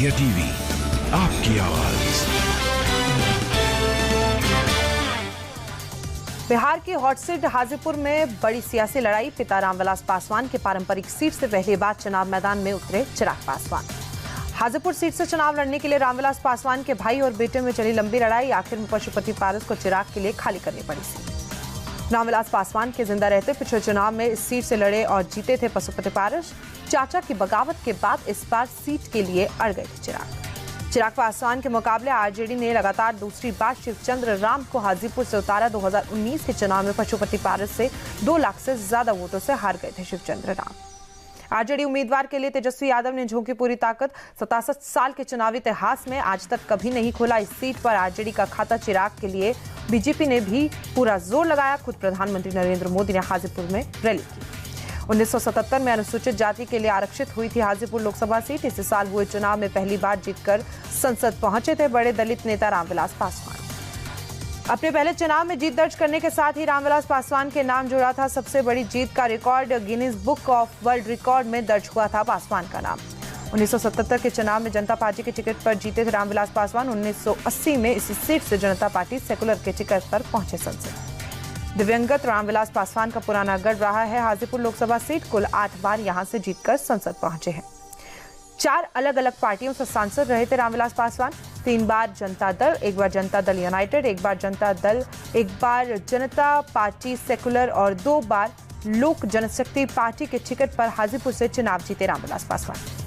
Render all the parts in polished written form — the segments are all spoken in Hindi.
इंडिया टीवी, आपकी आवाज। बिहार की हॉट सीट हाजीपुर में बड़ी सियासी लड़ाई। पिता रामविलास पासवान के पारंपरिक सीट से पहली बार चुनाव मैदान में उतरे चिराग पासवान। हाजीपुर सीट से चुनाव लड़ने के लिए रामविलास पासवान के भाई और बेटे में चली लंबी लड़ाई। आखिर में पशुपति पारस को चिराग के लिए खाली करनी पड़ी सीट। रामविलास पासवान के जिंदा रहते पिछले चुनाव में इस सीट से लड़े और जीते थे पशुपति पारस। चाचा की बगावत के बाद इस बार सीट के लिए अड़ गए थे चिराग पासवान के मुकाबले आरजेडी ने लगातार दूसरी बार शिवचंद्र राम को हाजीपुर से उतारा। 2019 के चुनाव में पशुपति पारस से 2 लाख से ज्यादा वोटों से हार गए थे शिवचंद्र राम। आरजेडी उम्मीदवार के लिए तेजस्वी यादव ने झोंकी पूरी ताकत। 67 साल के चुनावी इतिहास में आज तक कभी नहीं खोला इस सीट पर आरजेडी का खाता चिराग के लिए। बीजेपी ने भी पूरा जोर लगाया। खुद प्रधानमंत्री नरेंद्र मोदी ने हाजीपुर में रैली की। 1977 में अनुसूचित जाति के लिए आरक्षित हुई थी हाजीपुर लोकसभा सीट। इसी साल हुए चुनाव में पहली बार जीतकर संसद पहुंचे थे बड़े दलित नेता रामविलास पासवान। अपने पहले चुनाव में जीत दर्ज करने के साथ ही रामविलास पासवान के नाम जुड़ा था। सबसे बड़ी जीत का record Guinness book of world record में दर्ज हुआ था पासवान का नाम। 1977 के चुनाव में जनता पार्टी के टिकट पर जीते थे रामविलास पासवान। 1980 में इसी सीट से जनता पार्टी सेकुलर के टिकट पर पहुंचे संसद। दिवंगत रामविलास पासवान का पुराना गढ़ रहा है हाजीपुर लोकसभा सीट। कुल 8 बार यहां से जीतकर संसद पहुंचे हैं। 4 अलग अलग पार्टियों से सांसद रहे थे रामविलास पासवान। 3 बार जनता दल, 1 बार जनता दल यूनाइटेड, 1 बार जनता दल, 1 बार जनता पार्टी सेकुलर और 2 बार लोक जनशक्ति पार्टी के टिकट पर हाजीपुर से चुनाव जीते रामविलास पासवान।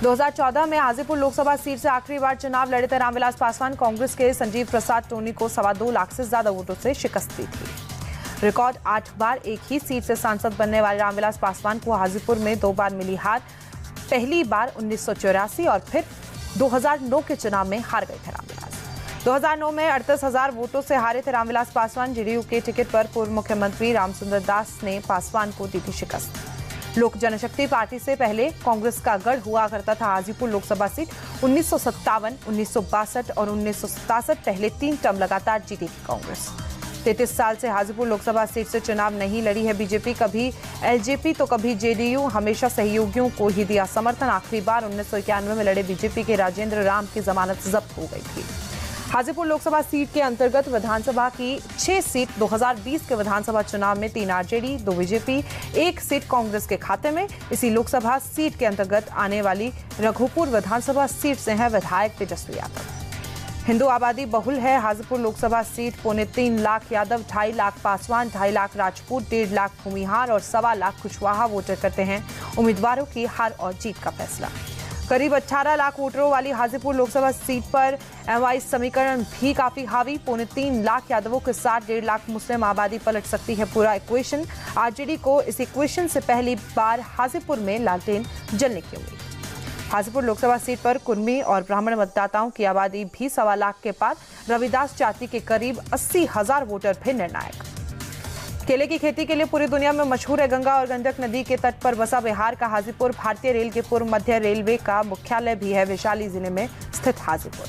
2014 में हाजीपुर लोकसभा सीट से आखिरी बार चुनाव लड़े थे रामविलास पासवान। कांग्रेस के संजीव प्रसाद टोनी को 2.25 लाख से ज्यादा वोटों से शिकस्त दी थी। रिकॉर्ड 8 बार एक ही सीट से सांसद बनने वाले रामविलास पासवान को हाजीपुर में 2 बार मिली हार। पहली बार 1984 और फिर 2009 के चुनाव में हार गए थे रामविलास। 2009 में 38,000 वोटों से हारे थे रामविलास पासवान। जेडीयू के टिकट पर पूर्व मुख्यमंत्री रामसुंदर दास ने पासवान को दी थी शिकस्त। लोक जनशक्ति पार्टी से पहले कांग्रेस का गढ़ हुआ करता था हाजीपुर लोकसभा सीट। 1957, 1962 और 1967 पहले 3 टर्म लगातार जीती थी कांग्रेस। 33 साल से हाजीपुर लोकसभा सीट से चुनाव नहीं लड़ी है बीजेपी। कभी एलजेपी तो कभी जेडीयू, हमेशा सहयोगियों को ही दिया समर्थन। आखिरी बार 1991 में लड़े बीजेपी के राजेंद्र राम की जमानत जब्त हो गई थी। हाजीपुर लोकसभा सीट के अंतर्गत विधानसभा की 6 सीट 2020 के विधानसभा चुनाव में 3 आरजेडी, 2 बीजेपी, 1 सीट कांग्रेस के खाते में। इसी लोकसभा सीट के अंतर्गत आने वाली रघुपुर विधानसभा सीट से है विधायक तेजस्वी यादव। हिंदू आबादी बहुल है हाजीपुर लोकसभा सीट। 3.25 लाख यादव, 2.5 लाख पासवान, 2.5 लाख राजपूत, 1.5 लाख भूमिहार और 1.25 लाख कुशवाहा वोटर करते हैं उम्मीदवारों की हार और जीत का फैसला। करीब 18 लाख वोटरों वाली हाजीपुर लोकसभा सीट पर एमवाई समीकरण भी काफी हावी। 3.25 लाख यादवों के साथ 1.5 लाख मुस्लिम आबादी पलट सकती है पूरा इक्वेशन। आरजेडी को इस इक्वेशन से पहली बार हाजीपुर में लालटेन जलने की उम्मीद। हाजीपुर लोकसभा सीट पर कुर्मी और ब्राह्मण मतदाताओं की आबादी भी 1.25 लाख के पार। रविदास जाति के करीब 80,000 वोटर भी निर्णायक। केले की खेती के लिए पूरी दुनिया में मशहूर है गंगा और गंडक नदी के तट पर बसा बिहार का हाजीपुर। भारतीय रेल के पूर्व मध्य रेलवे का मुख्यालय भी है वैशाली जिले में स्थित हाजीपुर।